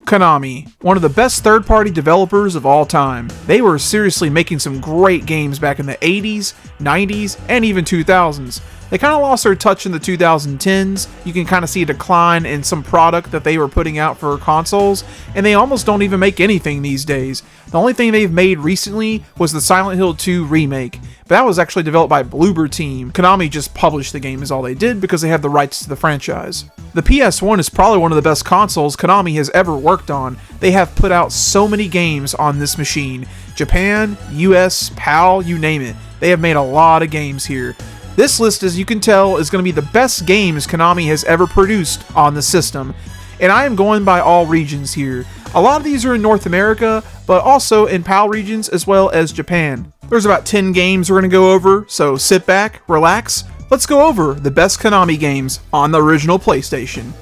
Konami, one of the best third-party developers of all time. They were seriously making some great games back in the 80s, 90s, and even 2000s. They kind of lost their touch in the 2010s. You can kind of see a decline in some product that they were putting out for consoles, and they almost don't even make anything these days. The only thing they've made recently was the Silent Hill 2 remake, but that was actually developed by Bloober Team. Konami just published the game is all they did because they have the rights to the franchise. The PS1 is probably one of the best consoles Konami has ever worked on. They have put out so many games on this machine. Japan, US, PAL, you name it. They have made a lot of games here. This list, as you can tell, is going to be the best games Konami has ever produced on the system. And I am going by all regions here. A lot of these are in North America, but also in PAL regions as well as Japan. There's about 10 games we're going to go over, so sit back, relax. Let's go over the best Konami games on the original PlayStation.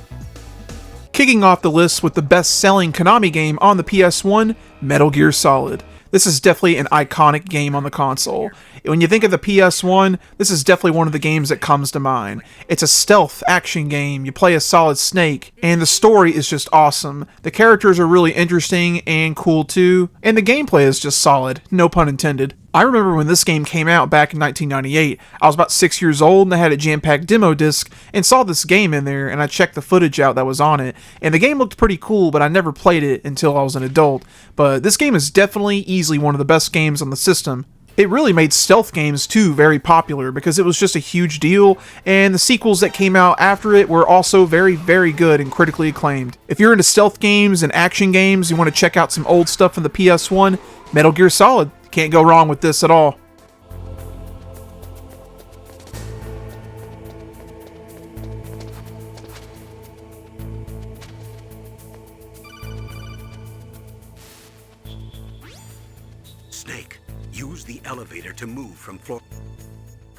Kicking off the list with the best-selling Konami game on the PS1, Metal Gear Solid. This is definitely an iconic game on the console. When you think of the PS1, this is definitely one of the games that comes to mind. It's a stealth action game, you play as Solid Snake, and the story is just awesome. The characters are really interesting and cool too, and the gameplay is just solid, no pun intended. I remember when this game came out back in 1998, I was about 6 years old and I had a jam-packed demo disc and saw this game in there, and I checked the footage out that was on it, and the game looked pretty cool, but I never played it until I was an adult. But this game is definitely easily one of the best games on the system. It really made stealth games too very popular because it was just a huge deal, and the sequels that came out after it were also very, very good and critically acclaimed. If you're into stealth games and action games, you want to check out some old stuff from the PS1, Metal Gear Solid. Can't go wrong with this at all. Snake, use the elevator to move from floor.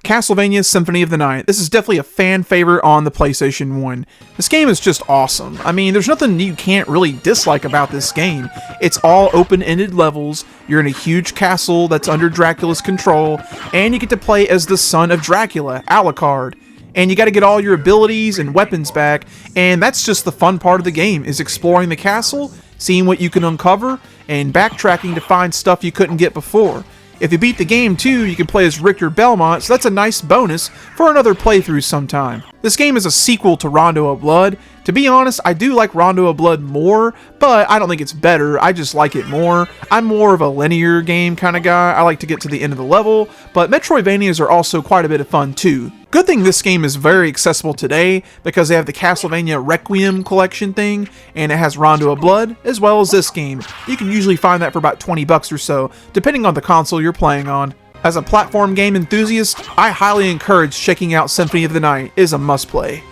Castlevania Symphony of the Night. This is definitely a fan favorite on the PlayStation 1. This game is just awesome. I mean, there's nothing you can't really dislike about this game. It's all open-ended levels, you're in a huge castle that's under Dracula's control, and you get to play as the son of Dracula, Alucard. And you got to get all your abilities and weapons back, and that's just the fun part of the game, is exploring the castle, seeing what you can uncover, and backtracking to find stuff you couldn't get before. If you beat the game too, you can play as Richter Belmont, so that's a nice bonus for another playthrough sometime. This game is a sequel to Rondo of Blood. To be honest, I do like Rondo of Blood more, but I don't think it's better, I just like it more. I'm more of a linear game kind of guy, I like to get to the end of the level, but Metroidvanias are also quite a bit of fun too. Good thing this game is very accessible today, because they have the Castlevania Requiem collection thing, and it has Rondo of Blood, as well as this game. You can usually find that for about $20 or so, depending on the console you're playing on. As a platform game enthusiast, I highly encourage checking out Symphony of the Night. It is a must-play.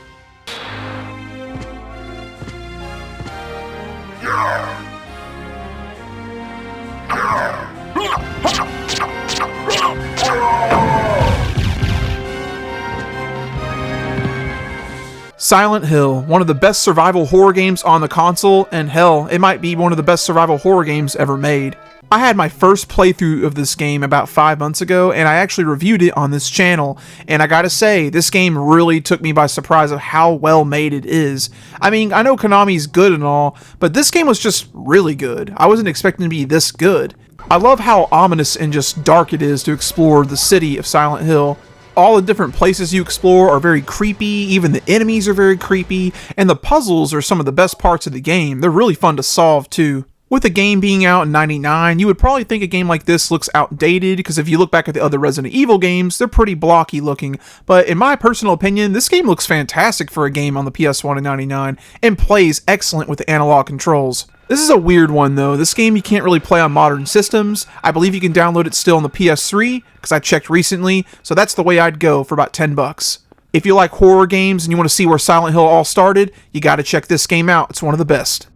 Silent Hill, one of the best survival horror games on the console, and hell, it might be one of the best survival horror games ever made. I had my first playthrough of this game about 5 months ago, and I actually reviewed it on this channel, and I gotta say, this game really took me by surprise of how well made it is. I mean, I know Konami's good and all, but this game was just really good. I wasn't expecting to be this good. I love how ominous and just dark it is to explore the city of Silent Hill. All the different places you explore are very creepy, even the enemies are very creepy, and the puzzles are some of the best parts of the game. They're really fun to solve too. With the game being out in '99, you would probably think a game like this looks outdated, because if you look back at the other Resident Evil games, they're pretty blocky looking, but in my personal opinion, this game looks fantastic for a game on the PS1 in '99, and plays excellent with the analog controls. This is a weird one though. This game you can't really play on modern systems. I believe you can download it still on the PS3, because I checked recently, so that's the way I'd go for about $10. If you like horror games and you want to see where Silent Hill all started, you gotta check this game out. It's one of the best.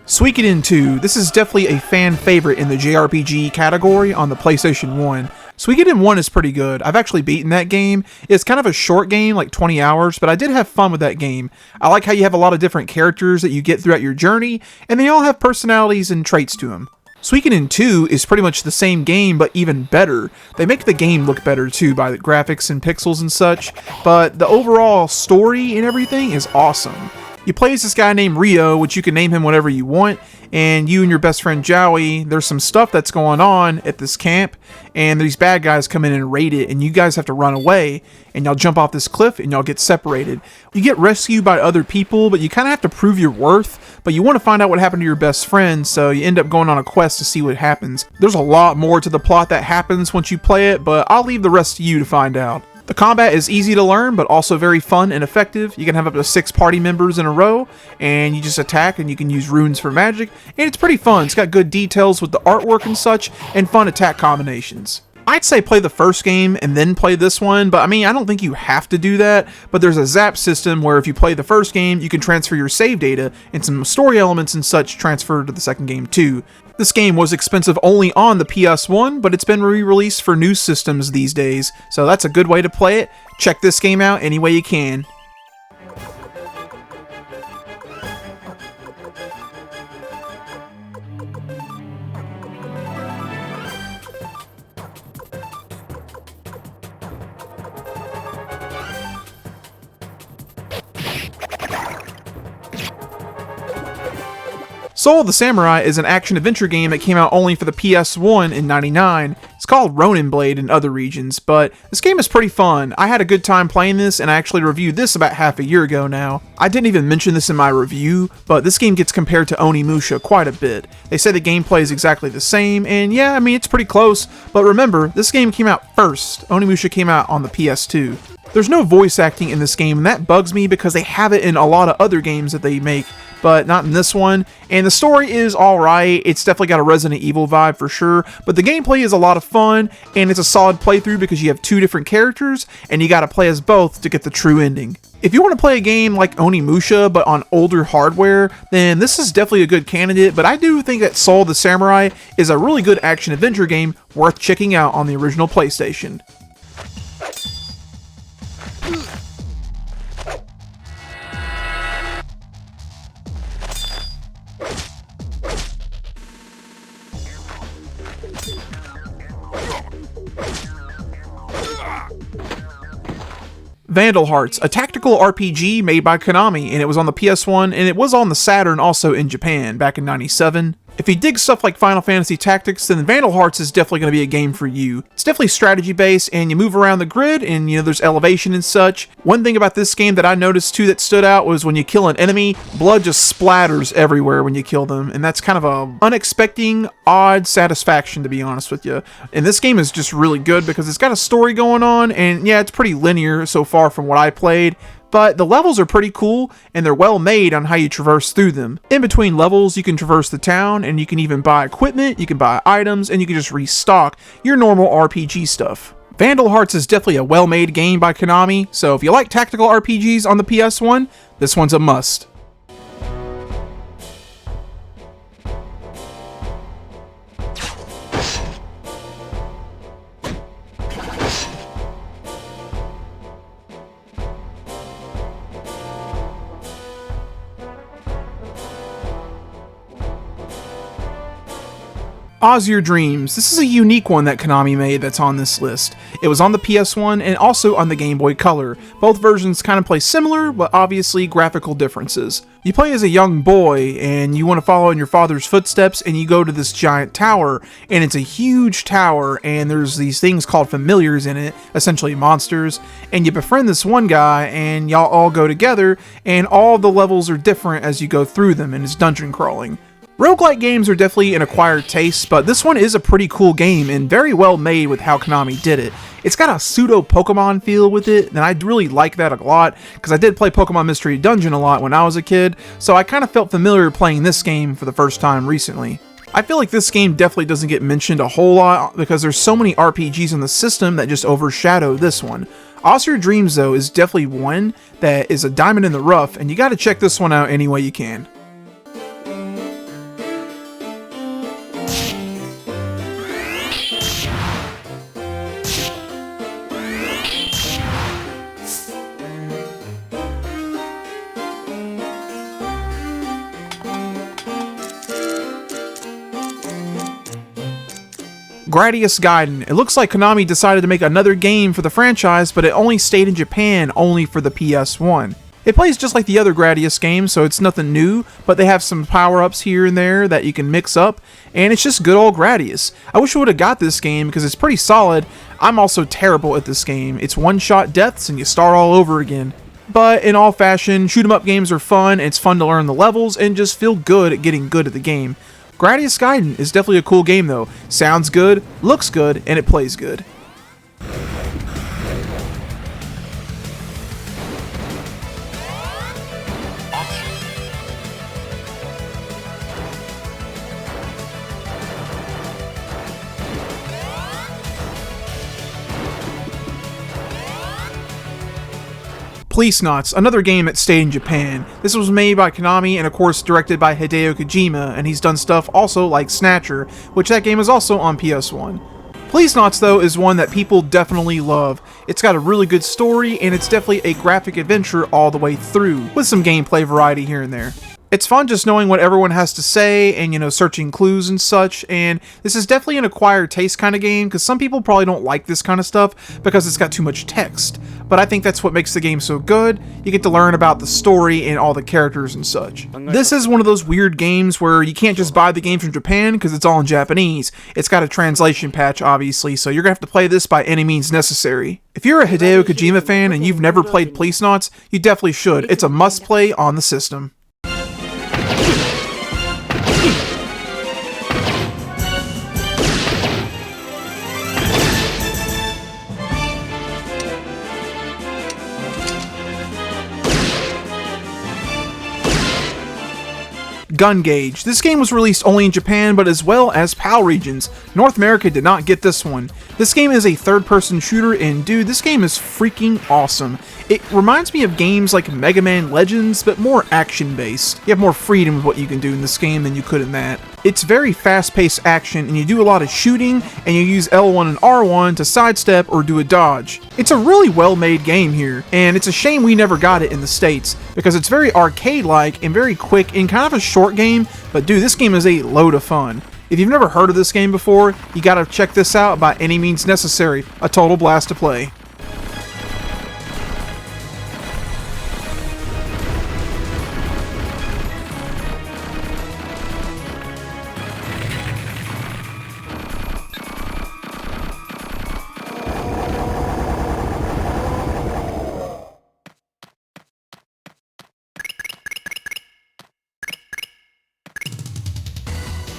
Suikoden 2, this is definitely a fan favorite in the JRPG category on the PlayStation 1. Suikoden 1 is pretty good. I've actually beaten that game. It's kind of a short game, like 20 hours, but I did have fun with that game. I like how you have a lot of different characters that you get throughout your journey, and they all have personalities and traits to them. Suikoden 2 is pretty much the same game, but even better. They make the game look better too by the graphics and pixels and such, but the overall story and everything is awesome. You play as this guy named Rio, which you can name him whatever you want, and you and your best friend Joey, there's some stuff that's going on at this camp, and these bad guys come in and raid it, and you guys have to run away, and y'all jump off this cliff, and y'all get separated. You get rescued by other people, but you kind of have to prove your worth, but you want to find out what happened to your best friend, so you end up going on a quest to see what happens. There's a lot more to the plot that happens once you play it, but I'll leave the rest to you to find out. The combat is easy to learn, but also very fun and effective. You can have up to 6 party members in a row, and you just attack, and you can use runes for magic, and it's pretty fun. It's got good details with the artwork and such, and fun attack combinations. I'd say play the first game and then play this one, but I mean, I don't think you have to do that, but there's a zap system where if you play the first game, you can transfer your save data, and some story elements and such transfer to the second game too. This game was expensive only on the PS1, but it's been re-released for new systems these days, so that's a good way to play it. Check this game out any way you can. Soul of the Samurai is an action-adventure game that came out only for the PS1 in '99. It's called Ronin Blade in other regions, but this game is pretty fun. I had a good time playing this, and I actually reviewed this about half a year ago now. I didn't even mention this in my review, but this game gets compared to Onimusha quite a bit. They say the gameplay is exactly the same, and yeah, I mean, it's pretty close, but remember, this game came out first. Onimusha came out on the PS2. There's no voice acting in this game, and that bugs me because they have it in a lot of other games that they make, but not in this one. And the story is alright, it's definitely got a Resident Evil vibe for sure, but the gameplay is a lot of fun, and it's a solid playthrough because you have 2 different characters, and you gotta play as both to get the true ending. If you want to play a game like Onimusha, but on older hardware, then this is definitely a good candidate, but I do think that Soul of the Samurai is a really good action-adventure game worth checking out on the original PlayStation. Vandal Hearts, a tactical RPG made by Konami, and it was on the PS1, and it was on the Saturn also in Japan back in '97. If you dig stuff like Final Fantasy Tactics, then Vandal Hearts is definitely going to be a game for you. It's definitely strategy based, and you move around the grid, and there's elevation and such. One thing about this game that I noticed too that stood out was when you kill an enemy, blood just splatters everywhere when you kill them, and that's kind of a unexpected, odd satisfaction, to be honest with you. And this game is just really good because it's got a story going on, and yeah, it's pretty linear so far from what I played. But the levels are pretty cool, and they're well made on how you traverse through them. In between levels, you can traverse the town, and you can even buy equipment, you can buy items, and you can just restock your normal RPG stuff. Vandal Hearts is definitely a well-made game by Konami, so if you like tactical RPGs on the PS1, this one's a must. Azure Dreams. This is a unique one that Konami made that's on this list. It was on the PS1 and also on the Game Boy Color. Both versions kind of play similar, but obviously graphical differences. You play as a young boy, and you want to follow in your father's footsteps, and you go to this giant tower, and it's a huge tower, and there's these things called familiars in it, essentially monsters, and you befriend this one guy, and y'all all go together, and all the levels are different as you go through them, and it's dungeon crawling. Roguelike games are definitely an acquired taste, but this one is a pretty cool game and very well made with how Konami did it. It's got a pseudo-Pokemon feel with it, and I really like that a lot, because I did play Pokemon Mystery Dungeon a lot when I was a kid, so I kind of felt familiar playing this game for the first time recently. I feel like this game definitely doesn't get mentioned a whole lot, because there's so many RPGs in the system that just overshadow this one. Azure Dreams, though, is definitely one that is a diamond in the rough, and you gotta check this one out any way you can. Gradius Gaiden. It looks like Konami decided to make another game for the franchise, but it only stayed in Japan, only for the PS1. It plays just like the other Gradius games, so it's nothing new, but they have some power-ups here and there that you can mix up, and it's just good old Gradius. I wish I would have got this game because it's pretty solid. I'm also terrible at this game. It's one-shot deaths and you start all over again. But in all fashion, shoot-'em-up games are fun, it's fun to learn the levels, and just feel good at getting good at the game. Gradius Gaiden is definitely a cool game though. Sounds good, looks good, and it plays good. Policenauts, another game that stayed in Japan. This was made by Konami and of course directed by Hideo Kojima, and he's done stuff also like Snatcher, which that game is also on PS1. Policenauts though is one that people definitely love. It's got a really good story and it's definitely a graphic adventure all the way through, with some gameplay variety here and there. It's fun just knowing what everyone has to say and, searching clues and such, and this is definitely an acquired taste kind of game because some people probably don't like this kind of stuff because it's got too much text, but I think that's what makes the game so good. You get to learn about the story and all the characters and such. This is one of those weird games where you can't just buy the game from Japan because it's all in Japanese. It's got a translation patch, obviously, so you're going to have to play this by any means necessary. If you're a Hideo Kojima fan and you've never played Policenauts, you definitely should. It's a must-play on the system. Gungage. This game was released only in Japan, but as well as PAL regions. North America did not get this one. This game is a third-person shooter, and dude, this game is freaking awesome. It reminds me of games like Mega Man Legends, but more action-based. You have more freedom with what you can do in this game than you could in that. It's very fast-paced action, and you do a lot of shooting, and you use L1 and R1 to sidestep or do a dodge. It's a really well-made game here, and it's a shame we never got it in the States, because it's very arcade-like and very quick and kind of a short game, but dude, this game is a load of fun. If you've never heard of this game before, you gotta check this out by any means necessary. A total blast to play.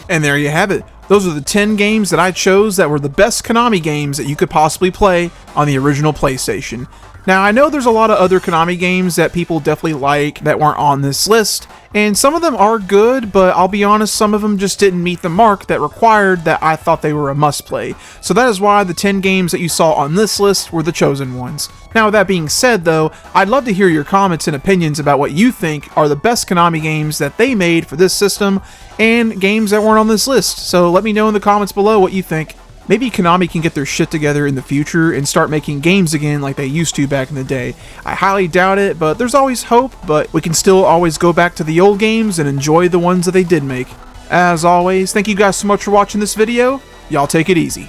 And there you have it. Those are the 10 games that I chose that were the best Konami games that you could possibly play on the original PlayStation. Now, I know there's a lot of other Konami games that people definitely like that weren't on this list, and some of them are good, but I'll be honest, some of them just didn't meet the mark that required that I thought they were a must-play. So that is why the 10 games that you saw on this list were the chosen ones. Now, with that being said, though, I'd love to hear your comments and opinions about what you think are the best Konami games that they made for this system, and games that weren't on this list. So let me know in the comments below what you think. Maybe Konami can get their shit together in the future and start making games again like they used to back in the day. I highly doubt it, but there's always hope, but we can still always go back to the old games and enjoy the ones that they did make. As always, thank you guys so much for watching this video. Y'all take it easy.